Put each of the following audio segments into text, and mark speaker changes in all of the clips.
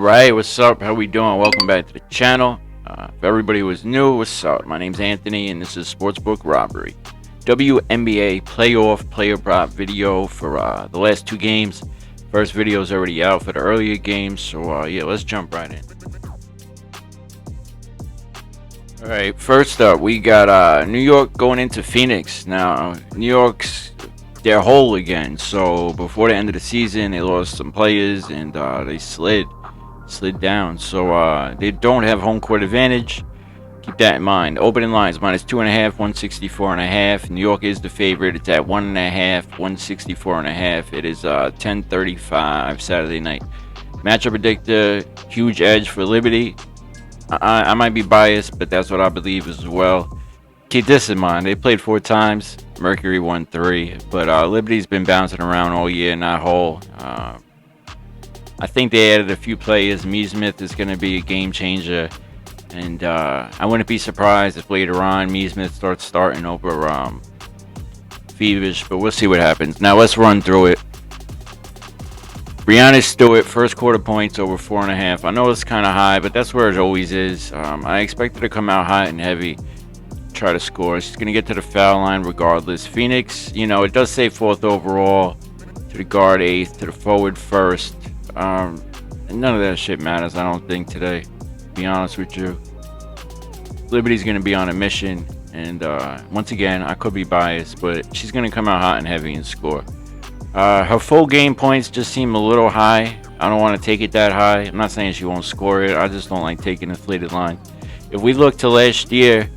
Speaker 1: Alright, what's up? How we doing? Welcome back to the channel. If everybody was new, what's up? My name's Anthony and this is Sportsbook-Robbery. WNBA playoff player prop video for the last two games. First video is already out for the earlier games, so yeah, let's jump right in. Alright, first up, we got New York going into Phoenix. Now, New York's they're whole again, so before the end of the season, they lost some players and they slid down, so they don't have home court advantage. Keep that in mind. Opening lines -2.5, 164.5. New York is the favorite. It's at 1.5, 164.5. It is 10:35 Saturday night. Matchup predictor, huge edge for Liberty. I might be biased, but that's what I believe as well. Keep this in mind. They played 4 times. Mercury won 3, but Liberty's been bouncing around all year, not whole. I think they added a few players. Smith is going to be a game changer, and I wouldn't be surprised if later on Smith starting over Fevers, but we'll see what happens. Now let's run through it. Brianna Stewart, first quarter points over 4.5. I know it's kind of high, but that's where it always is. I expect her to come out hot and heavy, try to score. She's going to get to the foul line regardless. Phoenix, you know, it does say 4th overall, to the guard 8th, to the forward 1st. And none of that shit matters, I don't think, today, to be honest with you. Liberty's going to be on a mission, and once again, I could be biased, but she's going to come out hot and heavy and score. Her full game points just seem a little high. I don't want to take it that high. I'm not saying she won't score it. I just don't like taking inflated line. If we look to last year,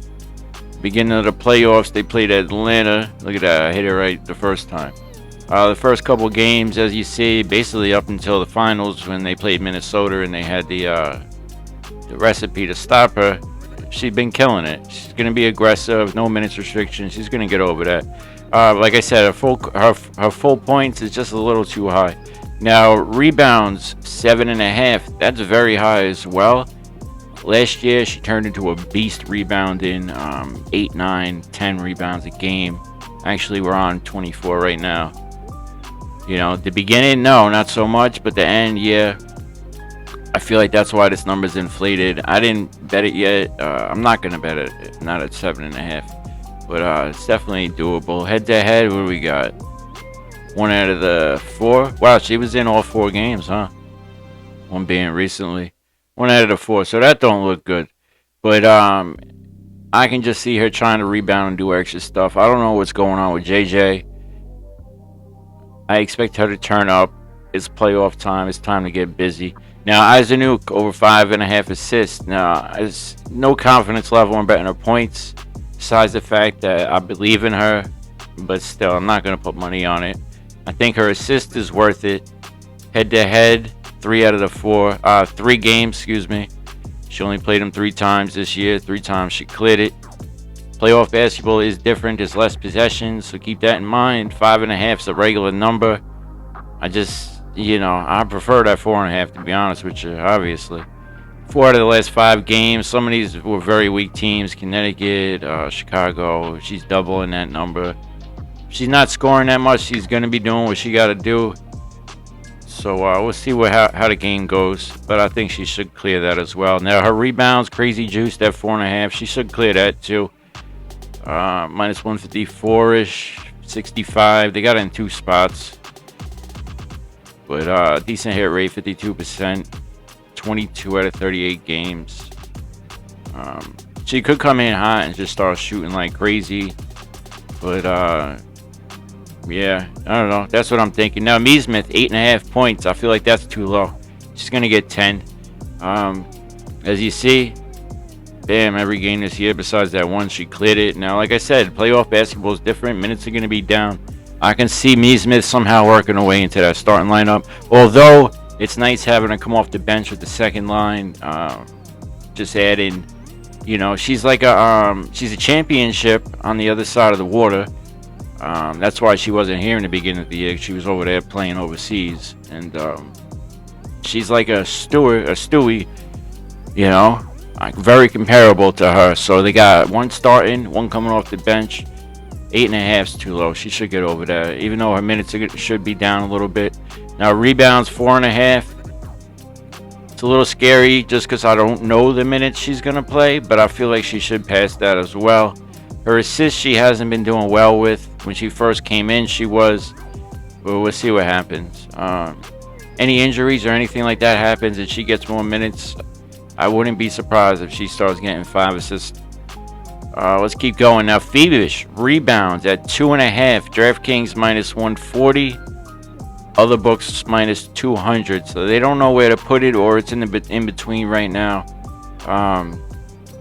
Speaker 1: beginning of the playoffs, they played Atlanta. Look at that, I hit it right the first time. The first couple games, as you see, basically up until the finals when they played Minnesota and they had the recipe to stop her, she's been killing it. She's going to be aggressive, no minutes restriction. She's going to get over that. Like I said, her full points is just a little too high. Now, rebounds, 7.5. That's very high as well. Last year, she turned into a beast rebounding, 8, 9, 10 rebounds a game. Actually, we're on 24 right now. You know, the beginning, no, not so much, but the end, yeah. I feel like that's why this number's inflated. I didn't bet it yet. I'm not going to bet it, not at 7.5. But it's definitely doable. Head-to-head, what do we got? 1 out of the 4. Wow, she was in all 4 games, huh? One being recently. 1 out of the 4, so that don't look good. But I can just see her trying to rebound and do extra stuff. I don't know what's going on with JJ. I expect her to turn up. It's playoff time. It's time to get busy. Now, Izanuk, over 5.5 assists. Now, there's no confidence level in betting her points, besides the fact that I believe in her. But still, I'm not going to put money on it. I think her assist is worth it. Head-to-head, 3 out of the 4. 3 games, excuse me. She only played them 3 times this year. 3 times she cleared it. Playoff basketball is different. There's less possessions, so keep that in mind. 5.5 is a regular number. I just, you know, I prefer that 4.5, to be honest with you, obviously. 4 out of the last 5 games. Some of these were very weak teams. Connecticut, Chicago. She's doubling that number. She's not scoring that much. She's going to be doing what she got to do. So we'll see how the game goes. But I think she should clear that as well. Now, her rebounds, crazy juiced at 4.5. She should clear that too. -154-ish, 65. They got it in 2 spots. But decent hit rate, 52%. 22 out of 38 games. She could come in hot and just start shooting like crazy. But yeah, I don't know. That's what I'm thinking. Now, Smith, 8.5 points. I feel like that's too low. She's going to get 10. As you see, bam, every game this year besides that one, she cleared it. Now, like I said, playoff basketball is different. Minutes are going to be down. I can see Smith somehow working her way into that starting lineup. Although, it's nice having her come off the bench with the second line. Just adding, you know, she's like she's a championship on the other side of the water. That's why she wasn't here in the beginning of the year. She was over there playing overseas, and she's like a Stewie, you know, like very comparable to her. So they got one starting, one coming off the bench. 8.5 is too low. She should get over that, even though her minutes should be down a little bit. Now, rebounds, 4.5. It's a little scary just because I don't know the minutes she's going to play, but I feel like she should pass that as well. Her assists, she hasn't been doing well with. When she first came in, she was. But we'll see what happens. Any injuries or anything like that happens and she gets more minutes, I wouldn't be surprised if she starts getting 5 assists. Let's keep going. Now, Phoebus rebounds at 2.5. DraftKings minus 140. Other books minus 200. So they don't know where to put it, or it's in between right now.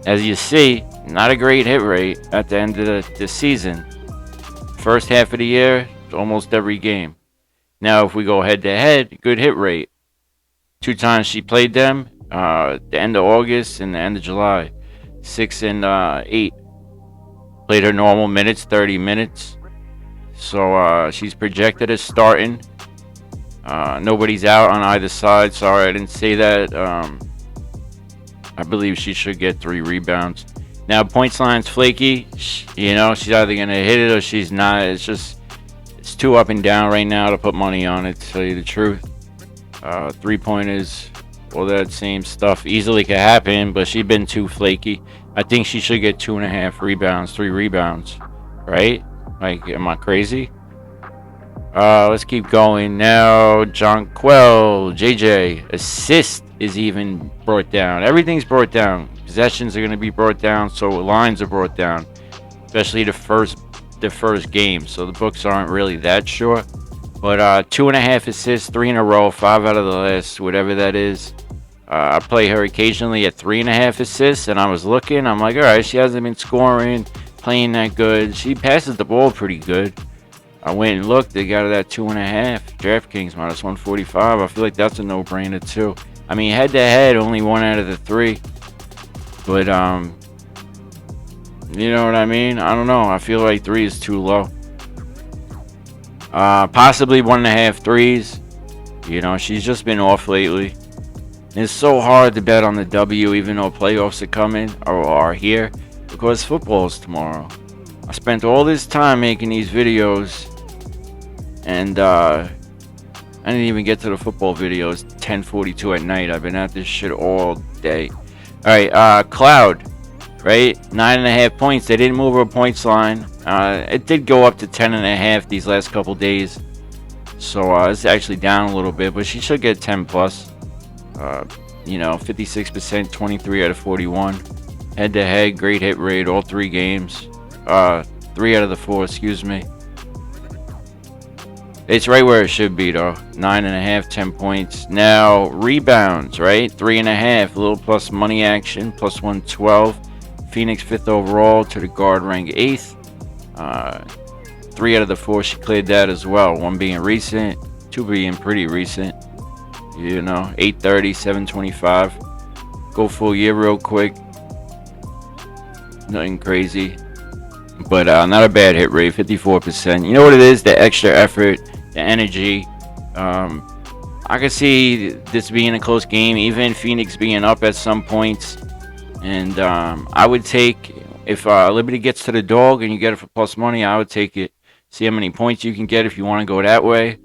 Speaker 1: As you see, not a great hit rate at the end of the season. First half of the year, almost every game. Now, if we go head to head, good hit rate. 2 times she played them, the end of August and the end of July. 6 and 8. Played her normal minutes, 30 minutes. So she's projected as starting. Nobody's out on either side. Sorry, I didn't say that. I believe she should get 3 rebounds. Now, points line's flaky. You know, she's either going to hit it or she's not. It's too up and down right now to put money on it, to tell you the truth. 3-pointers, all that same stuff. Easily could happen, but she's been too flaky. I think she should get 2.5 rebounds, 3 rebounds. Right? Like, am I crazy? Let's keep going. Now, Jonquel, JJ, assist is even brought down. Everything's brought down. Possessions are going to be brought down, so lines are brought down, especially the first game. So the books aren't really that sure. But 2.5 assists, 3 in a row, 5 out of the last, whatever that is. I play her occasionally at 3.5 assists, and I was looking. I'm like, all right, she hasn't been scoring, playing that good. She passes the ball pretty good. I went and looked. They got it at 2.5. DraftKings minus 145. I feel like that's a no-brainer too. I mean, head-to-head, only 1 out of the 3. But, you know what I mean? I don't know. I feel like 3 is too low. Possibly 1.5 threes. You know, she's just been off lately. It's so hard to bet on the W, even though playoffs are coming or are here, because football's tomorrow. I spent all this time making these videos, and I didn't even get to the football videos. 10:42 at night. I've been at this shit all day. All right, Cloud, right? 9.5 points. They didn't move her points line. It did go up to 10.5 these last couple days, so it's actually down a little bit, but she should get 10 plus. You know, 56%, 23 out of 41. Head to head, great hit rate, all 3 games. 3 out of the 4, excuse me. It's right where it should be, though. 9.5, 10 points. Now, rebounds, right? 3.5, a little plus money action, plus 112. Phoenix 5th overall to the guard, rank 8th. 3 out of the 4, she cleared that as well. 1 being recent, 2 being pretty recent. You know, 830, 725. Go full year real quick. Nothing crazy. But not a bad hit rate, 54%. You know what it is? The extra effort, the energy. I can see this being a close game, even Phoenix being up at some points. And I would take, if Liberty gets to the dog and you get it for plus money, I would take it. See how many points you can get if you want to go that way.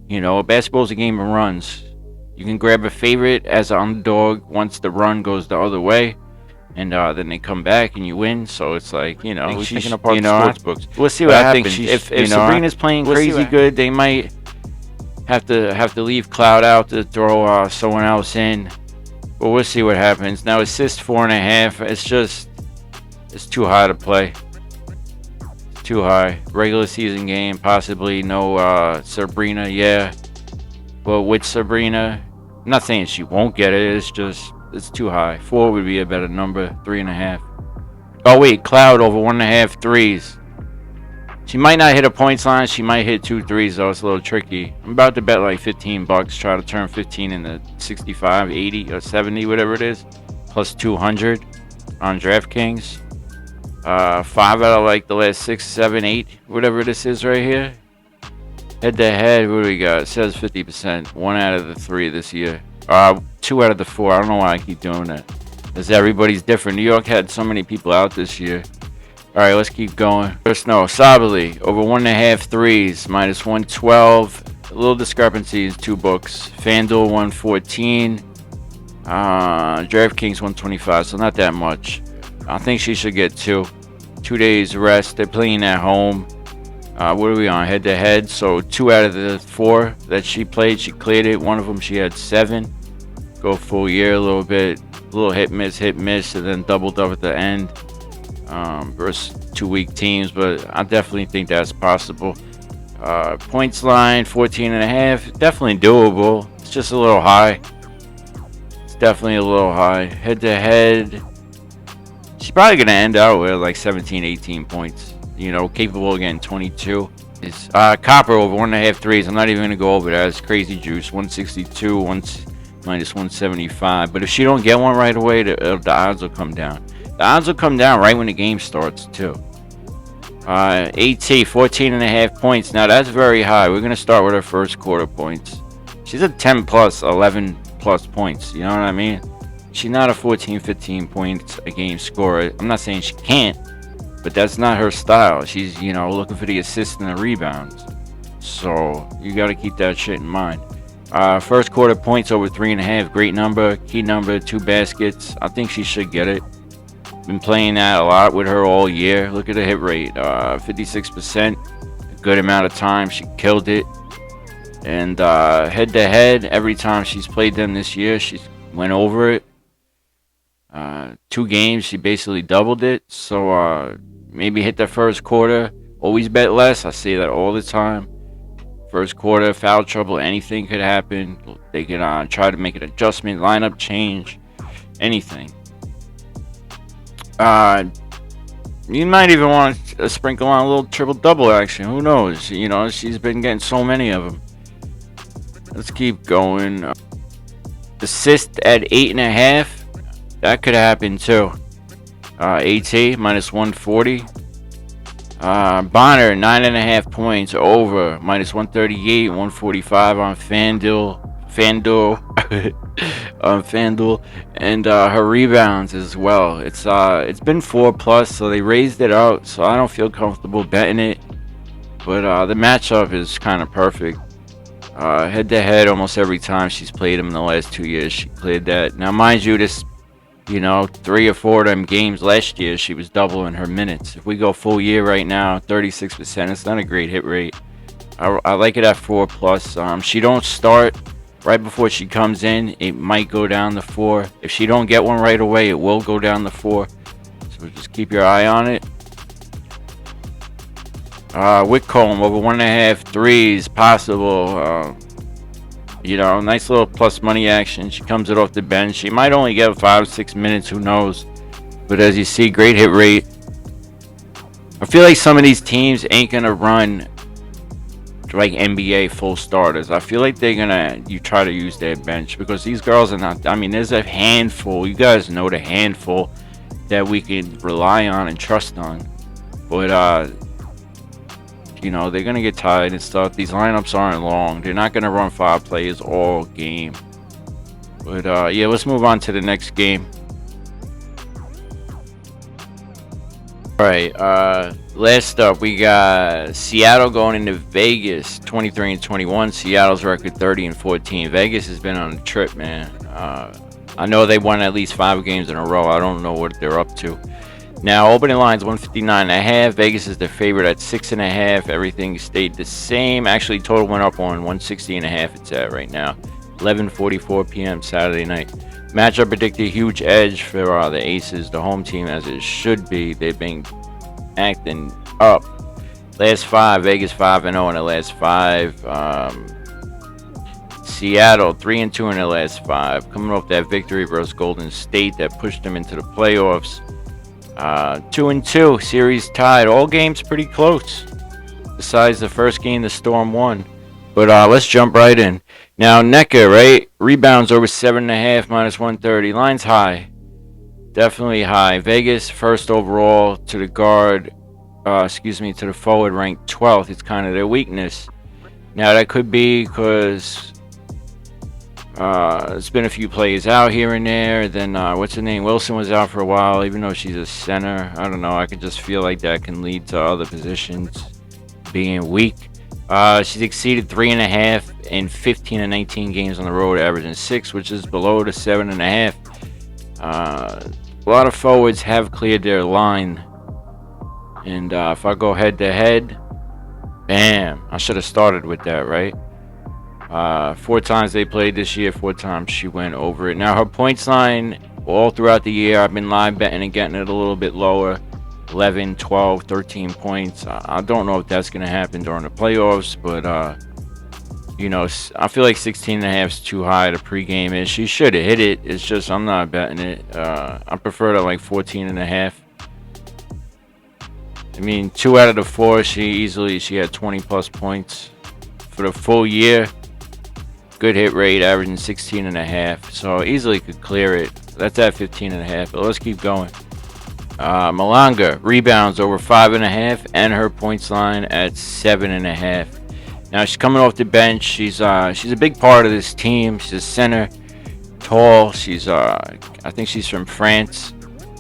Speaker 1: You know, basketball's a game of runs. You can grab a favorite as an underdog once the run goes the other way. And then they come back and you win. So it's like, you know,
Speaker 2: She's
Speaker 1: she's,
Speaker 2: apart
Speaker 1: you
Speaker 2: the
Speaker 1: know,
Speaker 2: sportsbooks.
Speaker 1: we'll see what happens. If
Speaker 2: you know,
Speaker 1: Sabrina's playing crazy good, they might have to leave Cloud out to throw someone else in. But we'll see what happens. Now, assist 4.5. It's too high to play. It's too high. Regular season game, possibly no Sabrina, yeah. But with Sabrina, I'm not saying she won't get it. It's too high. 4 would be a better number. 3.5. Oh wait, Cloud over 1.5 threes. She might not hit a points line. She might hit 2 threes though. It's a little tricky. I'm about to bet like $15. Try to turn 15 into 65, 80, or 70, whatever it is. Plus 200 on DraftKings. 5 out of like the last 6, 7, 8, whatever this is right here. Head to head, what do we got? It says 50%. 1 out of the 3 this year. 2 out of the 4. I don't know why I keep doing that. Because everybody's different. New York had so many people out this year. Alright, let's keep going. First, no, Sabali over 1.5 threes. Minus 112. A little discrepancy in 2 books. Fanduel 114. Draftkings 125, so not that much. I think she should get 2 days rest. They're playing at home. What are we on? Head to head. So 2 out of the 4 that she played, she cleared it. One of them she had 7. Go full year a little bit. A little hit miss, and then doubled up at the end. Versus 2 weak teams, but I definitely think that's possible. Points line 14.5. Definitely doable. It's just a little high. Definitely a little high. Head to head, she's probably going to end out with like 17, 18 points. Capable of getting 22. Is Copper over 1.5 threes. I'm not even going to go over that. It's crazy juice. 162, minus 175. But if she don't get one right away, the odds will come down. The odds will come down right when the game starts, too. AT, 14.5 points. Now, that's very high. We're going to start with her first quarter points. She's a 10 plus, 11 plus points. You know what I mean? She's not a 14, 15 points a game scorer. I'm not saying she can't, but that's not her style. She's, looking for the assists and the rebounds. So you got to keep that shit in mind. First quarter points over 3.5. Great number. Key number, 2 baskets. I think she should get it. Been playing that a lot with her all year. Look at the hit rate. 56%. A good amount of time. She killed it. And head to head, every time she's played them this year, she went over it. 2 games, she basically doubled it. So maybe hit the first quarter. Always bet less. I say that all the time. First quarter, foul trouble, anything could happen. They can try to make an adjustment, lineup change, anything. You might even want to sprinkle on a little triple-double action. Who knows? She's been getting so many of them. Let's keep going. Assist at 8.5. That could happen too. AT minus 140. Bonner 9.5 points over minus 138, 145 on Fanduel, on Fanduel, and her rebounds as well. It's been 4+, so they raised it out. So I don't feel comfortable betting it, but the matchup is kind of perfect. Head to head, almost every time she's played him in the last 2 years, she cleared that. Now, mind you, this 3 or 4 of them games last year, she was doubling her minutes. If we go full year right now, 36%. It's not a great hit rate. I like it at 4+. She don't start right before she comes in. It might go down to 4. If she don't get one right away, it will go down to 4. So just keep your eye on it. Whitcomb over 1.5 threes possible. Nice little plus money action. She comes it off the bench. She might only get 5-6 minutes. Who knows? But as you see, great hit rate. I feel like some of these teams ain't gonna run like NBA full starters. I feel like they're gonna try to use their bench because these girls are not. I mean, there's a handful. You guys know the handful that we can rely on and trust on. But they're going to get tired and stuff. These lineups aren't long. They're not going to run 5 players all game. But, let's move on to the next game. All right, last up, we got Seattle going into Vegas, 23-21. Seattle's record 30-14. Vegas has been on a trip, man. I know they won at least 5 games in a row. I don't know what they're up to. Now, opening line's 159.5. Vegas is the favorite at 6.5. Everything stayed the same. Actually, total went up on 160.5. It's at right now. 11:44 p.m. Saturday night. Matchup predicted huge edge for the Aces, the home team, as it should be. They've been acting up. Last 5, Vegas 5-0 in the last 5. Seattle 3-2 in the last 5. Coming off that victory versus Golden State that pushed them into the playoffs. 2-2, series tied. All games pretty close. Besides the first game, the Storm won. But let's jump right in. Now, Necker, right? Rebounds over 7.5, minus 130. Line's high. Definitely high. Vegas, first overall to the guard, to the forward, ranked 12th. It's kind of their weakness. Now, that could be because there's been a few plays out here and there. Then, what's her name? Wilson was out for a while, even though she's a center. I don't know. I can just feel like that can lead to other positions being weak. She's exceeded 3.5 in 15 and 19 games on the road, averaging 6, which is below the 7.5. A lot of forwards have cleared their line. And if I go head to head, bam, I should have started with that, right? 4 times they played this year, 4 times she went over it. Now, her points line, all throughout the year, I've been live betting and getting it a little bit lower. 11, 12, 13 points. I don't know if that's going to happen during the playoffs, but, I feel like 16.5 is too high to pregame it. She should have hit it. It's just I'm not betting it. I prefer to like 14.5. I mean, 2 out of the 4, she had 20 plus points for the full year. Good hit rate, averaging 16.5. So easily could clear it. That's at 15.5. But let's keep going. Malanga rebounds over 5.5, and her points line at 7.5. Now she's coming off the bench. She's a big part of this team. She's a center, tall. I think she's from France.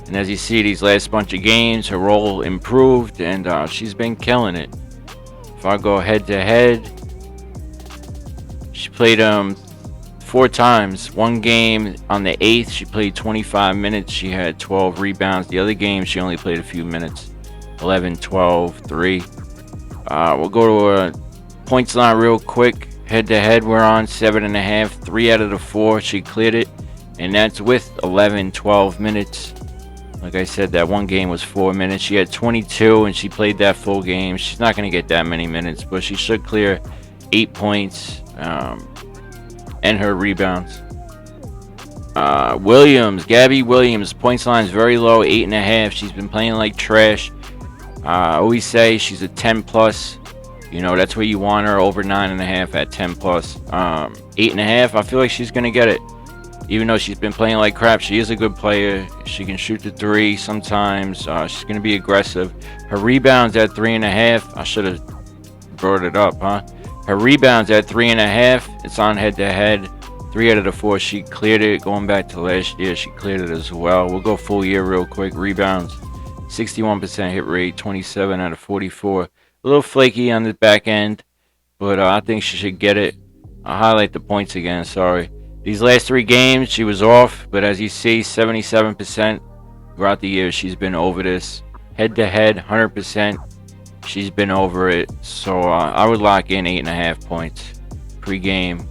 Speaker 1: And as you see, these last bunch of games, her role improved, and she's been killing it. If I go head to head, she played 4 times. One game on the 8th, she played 25 minutes. She had 12 rebounds. The other game, she only played a few minutes. 11, 12, 3. We'll go to a points line real quick. Head to head, we're on 7.5. 3 out of the 4, she cleared it. And that's with 11, 12 minutes. Like I said, that one game was 4 minutes. She had 22, and she played that full game. She's not going to get that many minutes, but she should clear 8 points and her rebounds. Gabby Williams, points line is very low, 8.5. She's been playing like trash. I always say she's a 10 plus. That's where you want her, over 9.5 at 10 plus. 8.5, I feel like she's going to get it. Even though she's been playing like crap, she is a good player. She can shoot the 3 sometimes. She's going to be aggressive. Her rebounds at 3.5. I should have brought it up, huh? Her rebounds at 3.5. It's on head to head. 3 out of the 4, she cleared it. Going back to last year, she cleared it as well. We'll go full year real quick. Rebounds, 61% hit rate, 27 out of 44. A little flaky on the back end, but I think she should get it. I'll highlight the points again, sorry. These last 3 games, she was off, but as you see, 77% throughout the year, she's been over this. Head to head, 100%, she's been over it. So I would lock in 8.5 points pre-game.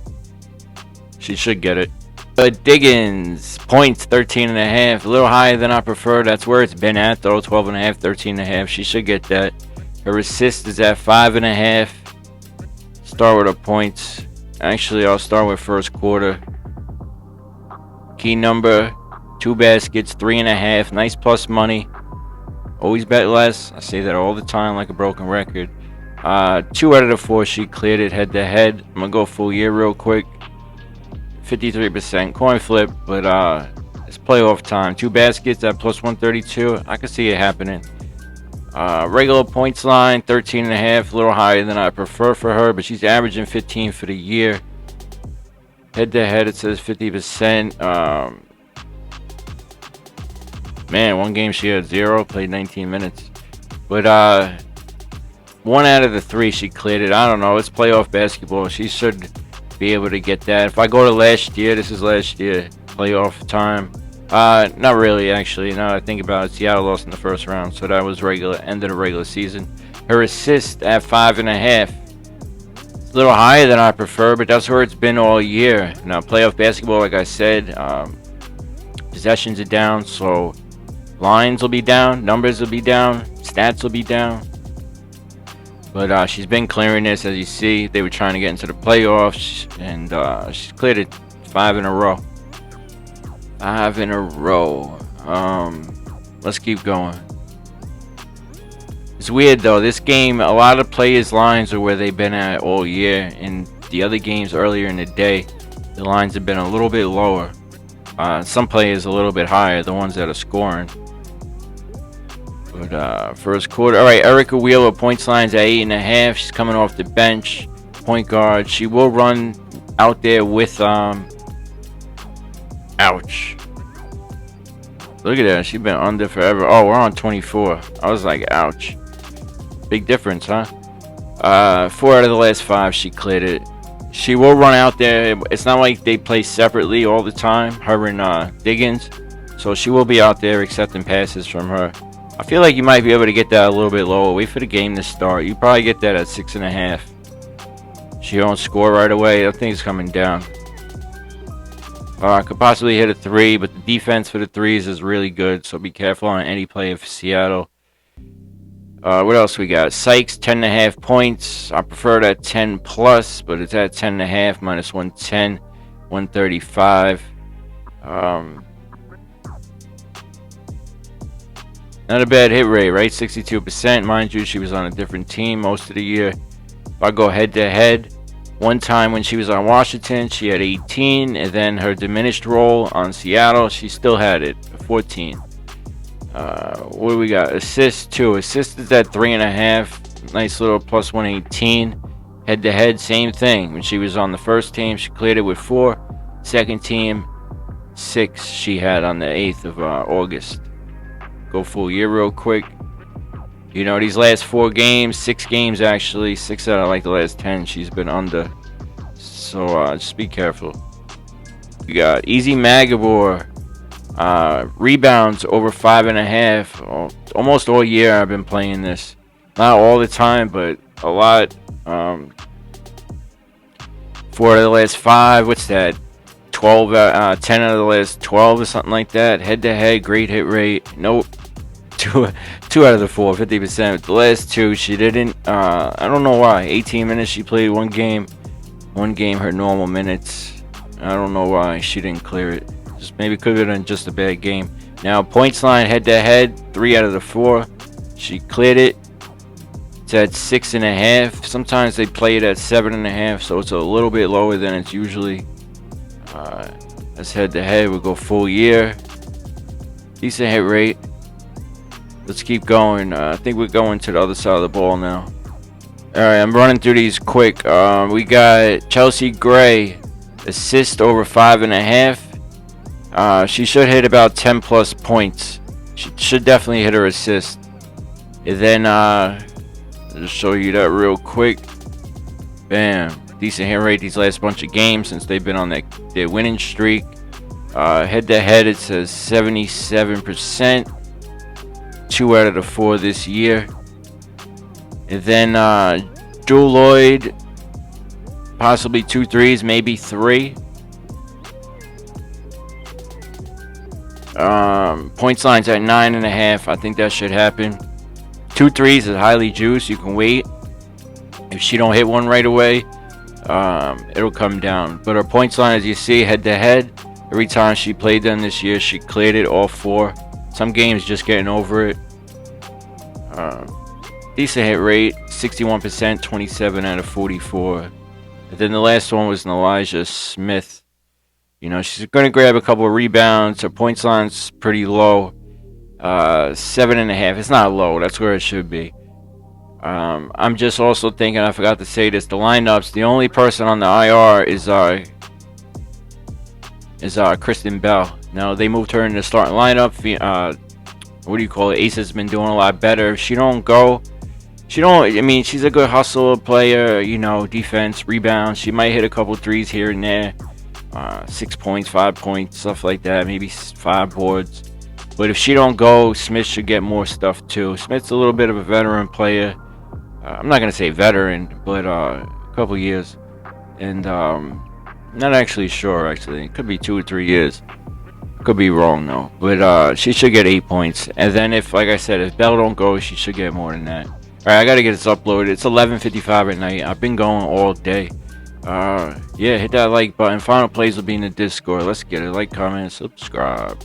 Speaker 1: She should get it. But Diggins, points, 13.5, a little higher than I prefer. That's where it's been at, though, 12.5, 13.5. She should get that. Her assist is at 5.5. Start with her points. Actually, I'll start with first quarter. Key number, 2 baskets, 3.5. Nice plus money. Always bet less. I say that all the time like a broken record. 2 out of the 4, she cleared it head to head. I'm going to go full year real quick. 53%. Coin flip, but it's playoff time. 2 baskets at plus 132. I can see it happening. Regular points line, 13.5. A little higher than I prefer for her, but she's averaging 15 for the year. Head to head, it says 50%. Man, one game she had 0, played 19 minutes. But 1 out of the 3, she cleared it. I don't know. It's playoff basketball. She should be able to get that. If I go to last year, this is last year, playoff time. Not really, actually. Now that I think about it, Seattle lost in the first round, so that was end of the regular season. Her assist at 5.5. A little higher than I prefer, but that's where it's been all year. Now, playoff basketball, like I said, possessions are down, so lines will be down, numbers will be down, stats will be down. But she's been clearing this, as you see. They were trying to get into the playoffs, and she's cleared it 5 in a row. 5 in a row. Let's keep going. It's weird though. This game, a lot of players' lines are where they've been at all year. In the other games earlier in the day, the lines have been a little bit lower. Some players a little bit higher, the ones that are scoring. But first quarter, all right. Erica Wheeler, points lines at 8.5. She's coming off the bench, point guard. She will run out there with ouch. Look at that. She's been under forever. Oh, we're on 24. I was like, ouch. Big difference, huh? 4 out of the last 5, she cleared it. She will run out there. It's not like they play separately all the time, her and Diggins. So she will be out there accepting passes from her. I feel like you might be able to get that a little bit lower. Wait for the game to start. You probably get that at 6.5. She don't score right away. I think it's coming down. Could possibly hit a 3, but the defense for the 3s is really good. So be careful on any play for Seattle. What else we got? Sykes, 10.5 points. I prefer that 10 plus, but it's at 10.5 minus 110, 135. Not a bad hit rate, right? 62%. Mind you, she was on a different team most of the year. If I go head to head, one time when she was on Washington, she had 18, and then her diminished role on Seattle, she still had it, 14. What do we got? Assist 2. Assist is at 3.5. Nice little plus 118. Head to head, same thing. When she was on the first team, she cleared it with 4. Second team, 6 she had on the 8th of August. Go full year real quick. You know, these last 4 games, 6 games actually, 6 out of like the last 10 she's been under. So just be careful. We got Easy Magabor. Rebounds over 5.5. Almost all year I've been playing this. Not all the time, but a lot. 4 out of the last 5. What's that? 12, 10 out of the last 12 or something like that. Head to head, great hit rate. Nope. 2 out of the 4, 50%. The last 2 she didn't. I don't know why. 18 minutes she played one game. One game her normal minutes. I don't know why she didn't clear it. Just maybe could have been just a bad game. Now points line head to head, 3 out of the 4. She cleared it. It's at 6.5. Sometimes they play it at 7.5, so it's a little bit lower than it's usually. Let's head to head. We'll go full year. Decent hit rate. Let's keep going. I think we're going to the other side of the ball now. Alright, I'm running through these quick. We got Chelsea Gray. Assist over 5.5. She should hit about 10 plus points. She should definitely hit her assist. And then, just show you that real quick. Bam. Decent hit rate these last bunch of games since they've been on their winning streak. Head to head, it says 77%. 2 out of the 4 this year. And then Jewel Lloyd, possibly 2 threes, maybe 3. Points line's at 9.5. I think that should happen. 2 threes is highly juiced. You can wait. If she don't hit one right away, it'll come down. But her points line, as you see, head to head, every time she played them this year, she cleared it all 4. Some games just getting over it. Decent hit rate, 61%, 27 out of 44. And then the last one was Elijah Smith. You know, she's going to grab a couple of rebounds. Her points line's pretty low. 7.5. It's not low. That's where it should be. I'm just also thinking, I forgot to say this, the lineups, the only person on the IR is Kristen Bell. Now, they moved her in the starting lineup. What do you call it? Ace has been doing a lot better. If she don't go, I mean, she's a good hustle player, you know, defense, rebounds. She might hit a couple threes here and there. 6 points, 5 points, stuff like that. Maybe 5 boards. But if she don't go, Smith should get more stuff too. Smith's a little bit of a veteran player. I'm not going to say veteran, but a couple years. And not actually sure, actually. It could be 2 or 3 years. Could be wrong, though. But she should get 8 points. And then if, like I said, if Bell don't go, she should get more than that. Alright, I got to get this uploaded. It's 11:55 at night. I've been going all day. Yeah, hit that like button. Final plays will be in the Discord. Let's get it. Like, comment, subscribe.